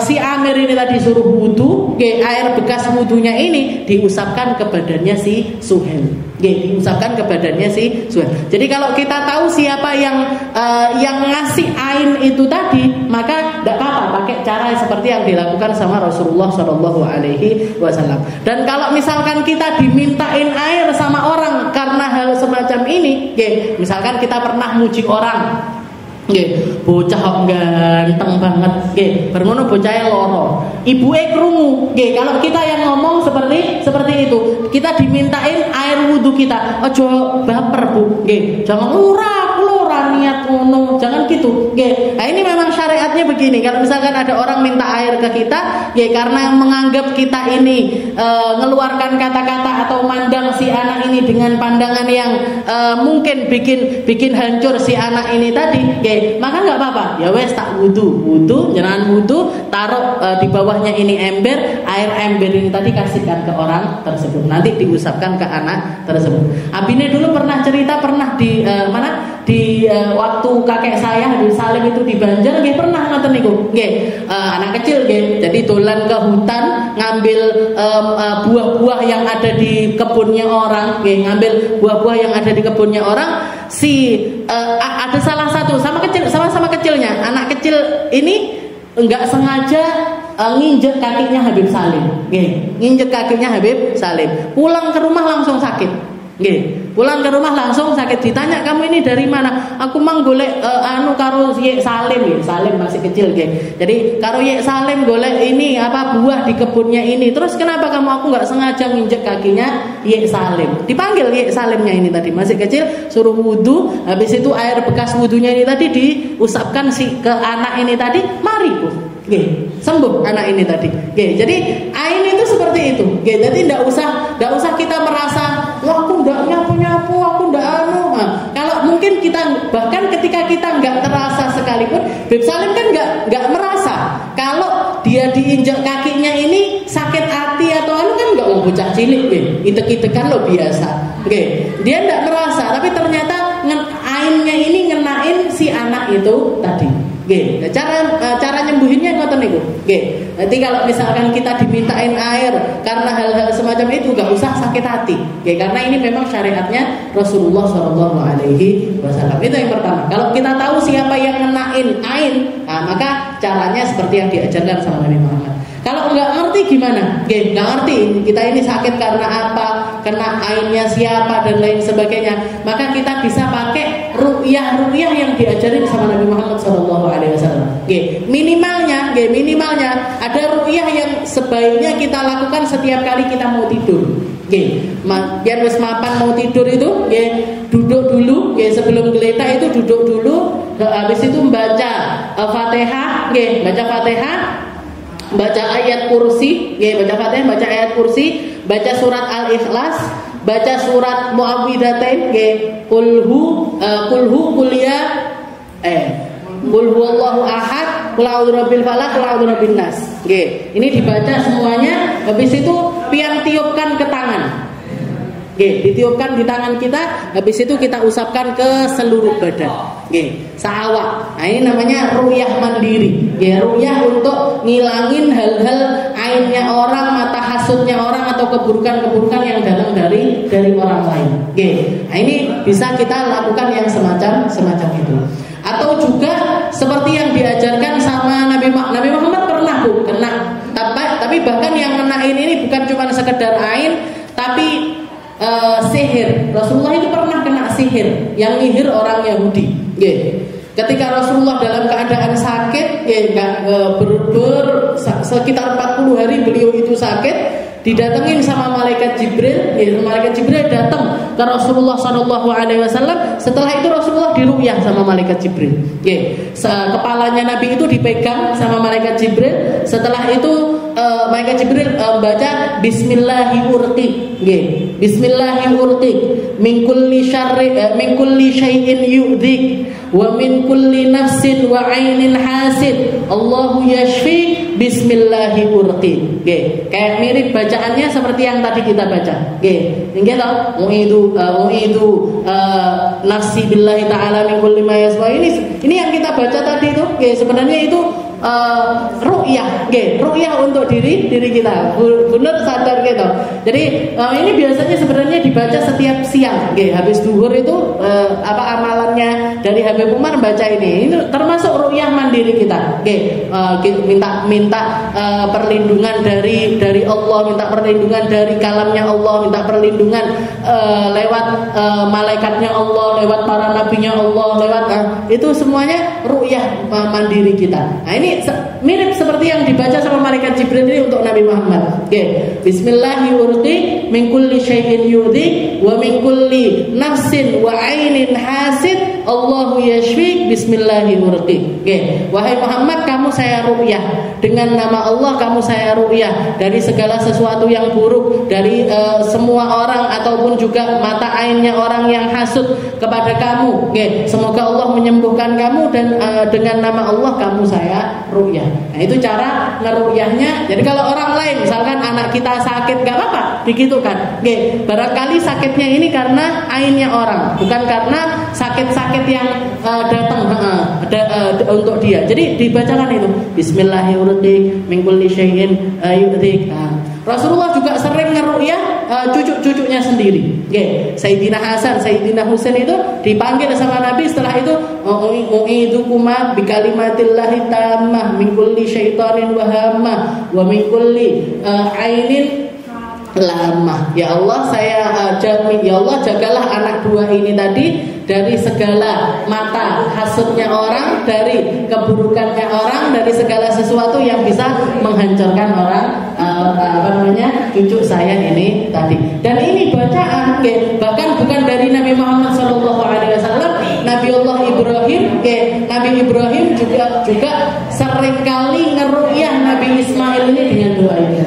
si Amir ini tadi suruh wudu, air bekas wudunya ini diusapkan ke badannya si Suhel. Diusapkan ke badannya si Suhel. Jadi kalau kita tahu siapa yang ngasih ain itu tadi, maka tidak apa-apa pakai cara seperti yang dilakukan sama Rasulullah SAW. Dan kalau misalkan kita dimintain air sama orang karena hal semacam ini, misalkan kita pernah muji orang, bocah ganteng banget, bermono bocahnya loro, ibuke krungu, kalau kita yang ngomong seperti itu, kita dimintain air wudhu kita, ojo baper bu, jangan ora niat ngono, jangan gitu. Nah ini memang syariatnya begini. Kalau misalkan ada orang minta air ke kita, karena menganggap kita ini ngeluarkan kata-kata atau mandang si anak ini dengan pandangan yang mungkin bikin hancur si anak ini tadi, maka nggak apa-apa. Ya wes tak wudu, jangan wudu, taruh di bawahnya ini ember, air ember ini tadi kasihkan ke orang tersebut. Nanti diusapkan ke anak tersebut. Abine dulu pernah cerita di di waktu kakek saya Habib Salim itu di Banjar, pernah ngoten niku, anak kecil, jadi dolan ke hutan ngambil buah-buah yang ada di kebunnya orang, ngambil buah-buah yang ada di kebunnya orang. Ada salah satu sama-sama kecilnya, anak kecil ini enggak sengaja nginjek kakinya Habib Salim, nginjek kakinya Habib Salim. Pulang ke rumah langsung sakit. Pulang ke rumah langsung sakit. Ditanya, kamu ini dari mana? Aku mang golek karo Yek Salim. Salim masih kecil, jadi karo Yek Salim golek ini buah di kebunnya ini. Terus kenapa kamu? Aku nggak sengaja nginjek kakinya Yek Salim. Dipanggil Yek Salimnya ini tadi masih kecil, suruh wudu. Habis itu air bekas wudunya ini tadi diusapkan ke anak ini tadi. Mari bu, sembuh anak ini tadi. Jadi ain itu seperti itu. Jadi tidak usah kita merasa, wah aku nggak nyapu, aku nggak anu. Kalau mungkin kita bahkan ketika kita nggak terasa sekalipun, Habib Salim kan nggak merasa kalau dia diinjak kakinya ini sakit hati atau anu, kan nggak mau bocah cilik, itek-itekan lo biasa. Dia nggak merasa, tapi ternyata ainnya ini ngenain si anak itu tadi. Cara nyembuhinnya ngoten niku. Nanti kalau misalkan kita dimintain air karena hal-hal semacam itu, gak usah sakit hati. Karena ini memang syariatnya Rasulullah SAW. Itu yang pertama. Kalau kita tahu siapa yang ngenain ain, maka caranya seperti yang diajarkan sama Nabi Muhammad. Kalau nggak ngerti gimana? Nggak ngerti kita ini sakit karena apa, kena ainnya siapa dan lain sebagainya, maka kita bisa pakai ruqyah yang diajarin sama Nabi Muhammad SAW. Minimalnya ada ruqyah yang sebaiknya kita lakukan setiap kali kita mau tidur. Biar wis mapan mau tidur itu, duduk dulu, sebelum geletak itu duduk dulu, habis itu membaca Fatihah, baca ayat kursi, baca Fatihah, baca ayat kursi, baca surat Al-Ikhlas, baca surat Muawwidzatain, qul huwallahu ahad, qul a'udzu birabbil falaq, qul a'udzu birabbin nas. Ini dibaca semuanya, habis itu pian tiupkan ke tangan. Ditiupkan di tangan kita, habis itu kita usapkan ke seluruh badan. Sa'awak. Nah, ini namanya ruqyah mandiri. Ruqyah untuk ngilangin hal-hal ainnya orang, mata hasutnya orang, atau keburukan-keburukan yang datang dari orang lain. Nah, ini bisa kita lakukan yang semacam itu. Atau juga seperti yang diajarkan sama Nabi Muhammad pernah kena. Tapi bahkan yang kenain ini bukan cuma sekedar ain, tapi sihir. Rasulullah itu pernah kena sihir yang nyihir orang Yahudi. Ketika Rasulullah dalam keadaan sakit, sekitar 40 hari beliau itu sakit, didatengin sama malaikat Jibril. Malaikat Jibril datang ke Rasulullah SAW. Setelah itu Rasulullah diru'yah sama malaikat Jibril. Kepalanya Nabi itu dipegang sama malaikat Jibril. Setelah itu malaikat Jibril baca Bismillahirrahmanirrahim. Bismillahirrahmanirrahim. Min kulli syarri min kulli syai'in yu'dzik wa min kulli nafsin wa 'ainin hasid Allahu yashfi Bismillahirrahmanirrahim. Kayak mirip bacaannya seperti yang tadi kita baca. Nggih toh? Uidu nafsi billahi ta'ala min kulli ma yaswa. Ini yang kita baca tadi itu. Sebenarnya itu ru'yah, ru'yah untuk diri kita. Benar sadar gitu. Jadi ini biasanya sebenarnya dibaca setiap siang. Habis duhur itu amalannya dari Habib Umar baca ini. Ini termasuk ru'yah mandiri kita. Minta perlindungan dari Allah, minta perlindungan dari kalamnya Allah, minta perlindungan lewat malaikatnya Allah, lewat para nabinya Allah, lewat itu semuanya ru'yah mandiri kita. Nah, ini mirip seperti yang dibaca sama malaikat Jibril ini untuk Nabi Muhammad. Bismillahirrahmanirrahim. Min kulli syai'in yu'dzik wa min kulli nafsin wa 'ainin hasid Allahu yashfi Bismillahirrahmanirrahim. Wahai Muhammad, kamu saya ru'yah dengan nama Allah, kamu saya ru'yah dari segala sesuatu yang buruk, dari semua orang ataupun juga mata ainnya orang yang hasud kepada kamu. Semoga Allah menyembuhkan kamu dan dengan nama Allah kamu saya ru'yah. Nah, itu cara ngeru'yahnya. Jadi kalau orang lain, misalkan anak kita sakit, gak apa-apa, begitu kan? Barangkali sakitnya ini karena ainnya orang, bukan karena sakit-sakit yang datang untuk dia. Jadi dibacakan itu Bismillahirrahmanirrahim. Min kulli syai'in yu'dzik. Rasulullah juga sering ngeru'yah cucu-cucunya sendiri. Sayyidina Hasan, Sayyidina Husain itu dipanggil sama Nabi. Setelah itu u'idukuma bikalimatillahi tammah min kulli syaitanin wa hammah wa min kulli ainin lamah. Ya Allah, saya jamin, ya Allah, jagalah anak dua ini tadi dari segala mata hasudnya orang, dari keburukannya orang, dari segala sesuatu yang bisa menghancurkan orang, cucu saya ini tadi. Dan ini bacaan, bahkan bukan dari Nabi Muhammad SAW, Nabi Allah Ibrahim, Nabi Ibrahim juga seringkali ngeru'yah Nabi Ismail ini dengan doa ini.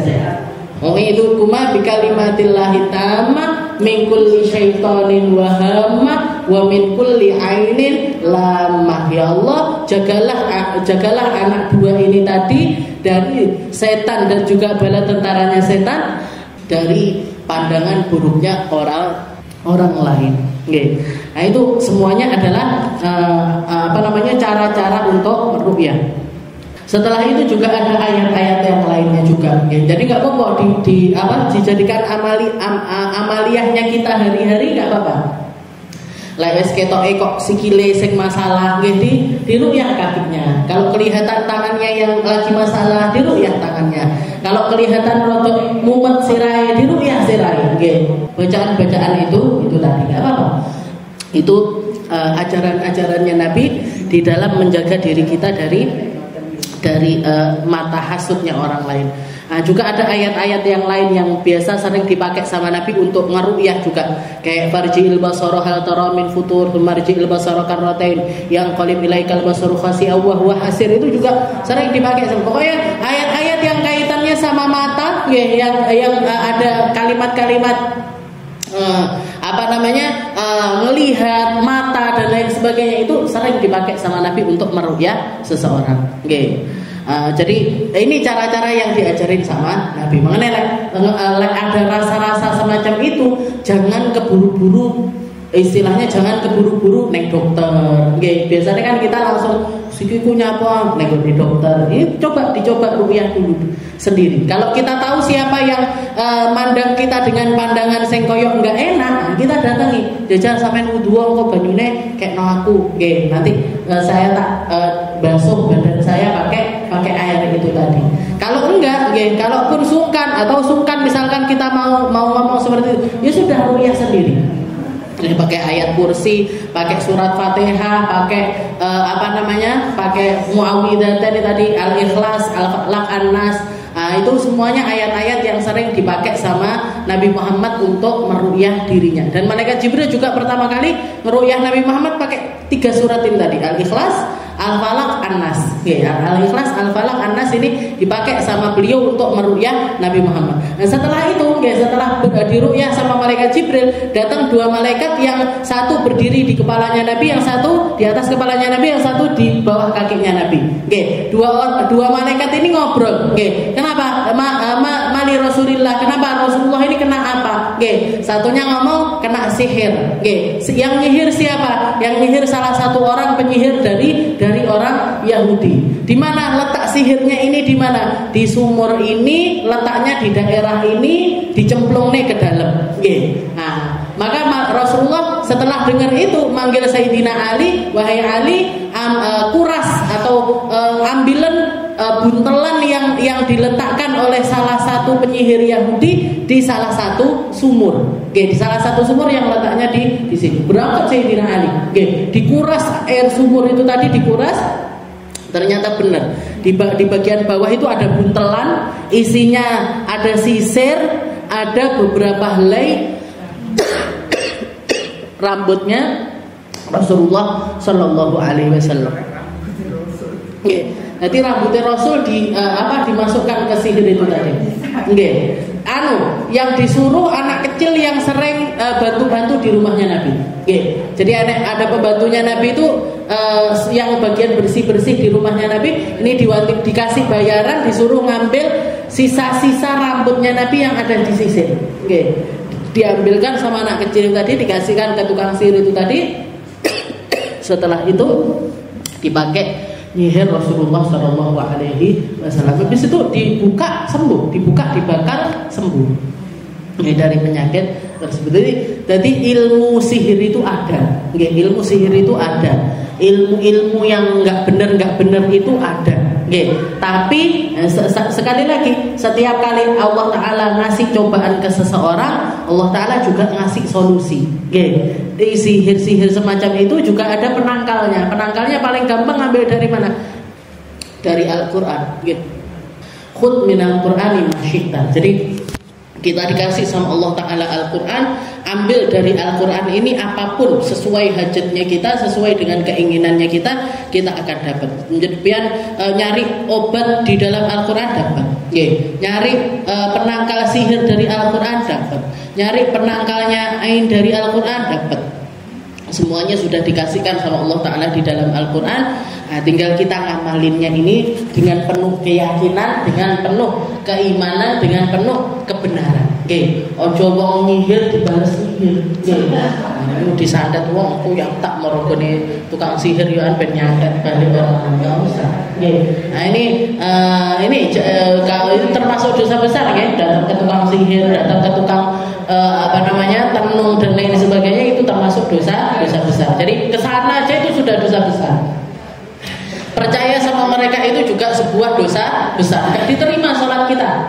U'idukuma bikalimatillahi tammah min kulli syaitanin wa hammah wa min kulli ainin lamah. Ya Allah, jagalah anak dua ini tadi dari setan dan juga bala tentaranya setan, dari pandangan buruknya orang lain. Nah, itu semuanya adalah cara-cara untuk meru'yah. Setelah itu juga ada ayat-ayat yang lainnya juga. Jadi nggak apa-apa dijadikan amaliyahnya kita hari-hari, nggak apa-apa. Lewes ketoke kok sikile sing masalah, diru'yah kakinya. Kalau kelihatan tangannya yang lagi masalah, diru'yah tangannya. Kalau kelihatan rotok mumet sirahe, diru'yah sirahe. Bacaan-bacaan itu tadi nggak apa-apa. Itu ajaran-ajarannya Nabi di dalam menjaga diri kita dari mata hasudnya orang lain. Nah, juga ada ayat-ayat yang lain yang biasa sering dipakai sama Nabi untuk ngeru'yah juga. Kayak farji'il basara hal tara min futur, marji'il basara karratain yang qalib ilaikal basaru khasi'aw wa huwa hasir, itu juga sering dipakai. Pokoknya ayat-ayat yang kaitannya sama mata, yang ada kalimat-kalimat melihat mata dan lain sebagainya, itu sering dipakai sama Nabi untuk meru'yah seseorang. Jadi ini cara-cara yang diajarin sama Nabi. Mengenai ada rasa-rasa semacam itu, jangan keburu-buru, istilahnya jangan keburu-buru neng dokter. Biasanya kan kita langsung sikiku nyapa neng di dokter. Ini dicoba ru'yah dulu sendiri. Kalau kita tahu siapa yang mandang kita dengan pandangan sing koyo enggak enak, kita datangi. Jajal sampean wudu kok banyune kayak no aku. Nanti saya tak basuh badan saya pakai air itu tadi. Kalau enggak, kalaupun sungkan misalkan kita mau ngomong seperti itu, ya sudah ru'yah sendiri. Pakai ayat kursi, pakai surat Fatihah, pakai pakai muawwidzatain tadi, Al-Ikhlas, Al-Falaq, An-Nas. Nah, itu semuanya ayat-ayat yang sering dipakai sama Nabi Muhammad untuk meru'yah dirinya. Dan malaikat Jibril juga pertama kali meru'yah Nabi Muhammad pakai 3 surat ini tadi, Al-Ikhlas, Al-Falaq, An-Nas. Al-Ikhlas, Al-Falaq, An-Nas ini dipakai sama beliau untuk meru'yah Nabi Muhammad. Dan setelah itu, setelah diru'yah sama malaikat Jibril, datang 2 malaikat yang satu berdiri di kepalanya Nabi, yang satu di atas kepalanya Nabi, yang satu di bawah kakinya Nabi. Dua malaikat ini ngobrol. Kenapa? Mali Rasulillah. Kenapa Rasulullah ini kena apa? Satunya ngomong kena sihir. Yang nyihir siapa? Yang nyihir salah satu orang penyihir dari orang Yahudi. Di mana letak sihirnya ini? Di mana? Di sumur ini, letaknya di daerah ini, dicemplungnya ke dalam. Nah, maka Rasulullah setelah dengar itu manggil Sayyidina Ali, wahai Ali, kuras atau ambilan buntelan yang diletakkan oleh salah satu penyihir Yahudi di salah satu sumur. Di salah satu sumur yang letaknya di sini. Berangkat Sayyidina Ali. Dikuras air sumur itu tadi dikuras. Ternyata benar. Di bagian bawah itu ada buntelan, isinya ada sisir, ada beberapa helai rambutnya Rasulullah Shallallahu Alaihi Wasallam. Nanti rambutnya Rasul dimasukkan ke sihir itu tadi. Yang disuruh anak kecil yang sering bantu-bantu di rumahnya Nabi. Jadi ada pembantunya Nabi itu yang bagian bersih-bersih di rumahnya Nabi. Ini dikasih bayaran, disuruh ngambil sisa-sisa rambutnya Nabi yang ada di sisir. Diambilkan sama anak kecil tadi, dikasihkan ke tukang sihir itu tadi. Setelah itu dipakai nyihir Rasulullah Shallallahu Alaihi Wasallam. Habis itu dibuka sembuh, dibakar sembuh dari penyakit tersebut. Jadi ilmu sihir itu ada, ilmu sihir itu ada, ilmu yang nggak benar itu ada. Tapi sekali lagi, setiap kali Allah Ta'ala ngasih cobaan ke seseorang, Allah Ta'ala juga ngasih solusi. Di sihir-sihir semacam itu juga ada penangkalnya. Penangkalnya paling gampang ambil dari mana? Dari Al-Quran. Khudh minal Qur'ani ma syi'ta. Jadi kita dikasih sama Allah Ta'ala Al-Quran, ambil dari Al-Quran ini apapun sesuai hajatnya kita, sesuai dengan keinginannya kita akan dapat. Kemudian nyari obat di dalam Al-Quran dapat. Nyari penangkal sihir dari Al-Quran dapat. Nyari penangkalnya ain dari Al-Quran dapat. Semuanya sudah dikasihkan sama Allah Ta'ala di dalam Al-Quran. Nah, tinggal kita ngamalinnya ini dengan penuh keyakinan, dengan penuh keimanan, dengan penuh kebenaran. Ojo wong nyihir dibalas nyihir. Ini disandat wong aku yang tak merogone tukang sihir yo ben nyandat balik orang enggak usah. Nah, ini termasuk dosa besar ya, datang ke tukang sihir, datang ke tukang tenung dan lain sebagainya, itu termasuk dosa besar. Jadi kesana aja itu sudah dosa besar. Percaya sama mereka itu juga sebuah dosa besar. Gak diterima sholat kita.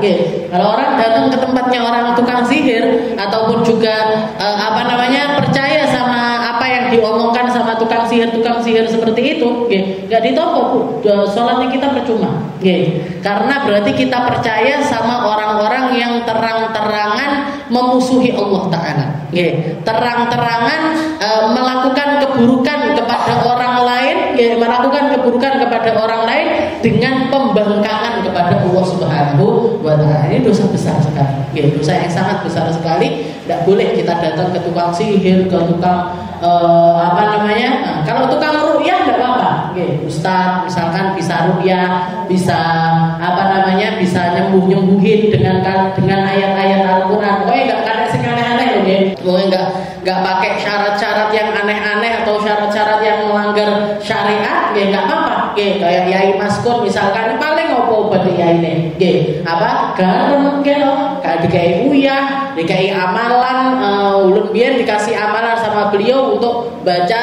Kalau orang datang ke tempatnya orang tukang sihir, ataupun juga percaya sama apa yang diomongkan sama tukang sihir seperti itu, gak ditopok, sholatnya kita percuma. Karena berarti kita percaya sama orang-orang yang terang-terangan memusuhi Allah Ta'ala. Terang-terangan melakukan keburukan kepada orang lain, melakukan keburukan kepada orang lain dengan pembangkangan kepada Allah Subhanahu wa Ta'ala. Ini dosa besar sekali. Dosa yang sangat besar sekali. Tidak boleh kita datang ke tukang sihir, ke tukang kalau tukang ruqyah tidak apa-apa. Ustaz misalkan bisa ruqyah, bisa bisa nyembuhin dengan ayat-ayat Al-Quran. Pokoknya nggak ada yang aneh-aneh loh. Pokoknya nggak pakai syarat-syarat yang aneh-aneh atau syarat-syarat yang melanggar syariat. Nggak apa-apa. Kayak Yai Maskur misalkan, paling ngopo obat Yai ini. Garam kayak dikai uyah, dikai amalan, ulun biyen dikasih amalan sama beliau untuk baca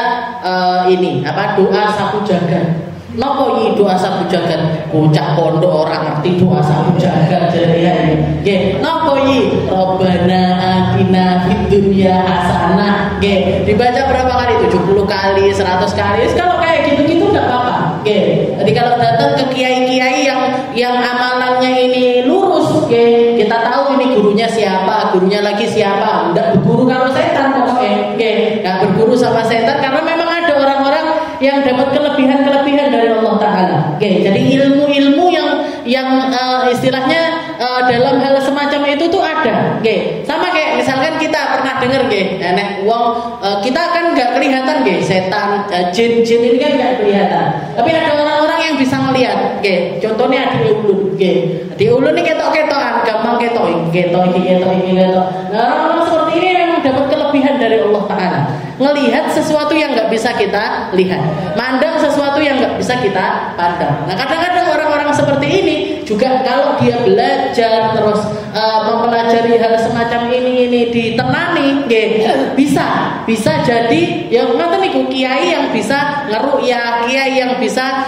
doa sapu jagat. Napa iki doa sapu jagat? Bocah pondok orang ngerti doa sapu jagat jare nggih. Napa iki? Rabbana atina fid dunya hasanah. Nggih. Dibaca berapa kali? 70 kali, 100 kali. Kalau kayak gitu-gitu enggak apa-apa. Nggih. Jadi kalau datang ke kiai-kiai yang amalannya ini lurus, gurunya lagi siapa. Enggak berguru kalau setan pokoknya. Oke, enggak berguru sama setan karena memang ada orang-orang yang dapat kelebihan-kelebihan dari Allah Taala. Oke, jadi ilmu-ilmu yang istilahnya dalam hal semacam itu tuh ada. Oke, sama kayak misalkan kita pernah dengar nek wong kita kan nggak kelihatan setan, jin ini kan nggak kelihatan. Tapi ada orang-orang yang bisa melihat. Oke, contohnya di ulun. Oke, di ulun ini ketok-ketokan, gampang ketok. Nah, orang-orang seperti ini memang dapat kelebihan dari Allah Taala. Ngelihat sesuatu yang nggak bisa kita lihat, mandang sesuatu yang nggak bisa kita pandang. Nah, kadang-kadang orang-orang seperti ini juga kalau dia belajar terus mempelajari hal semacam ini ditenani, bisa jadi yang ngoten niku kiai yang bisa ngeruqyah, kiai yang bisa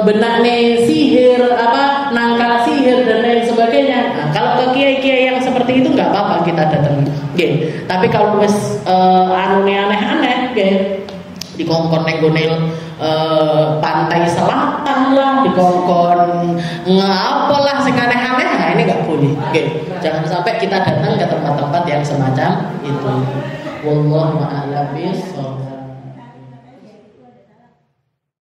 benakne sihir, nangkal sihir dan lain sebagainya. Nah, kalau ke kiai-kiai yang seperti itu nggak apa-apa kita datangi. Tapi kalau wis aneh-aneh dikongkon neng gonel pantai selatan lah, dikongkon ngapalah sing aneh-aneh, nah ini nggak boleh. Jangan sampai kita datang ke tempat-tempat yang semacam itu. Wallahu a'lam bishawab.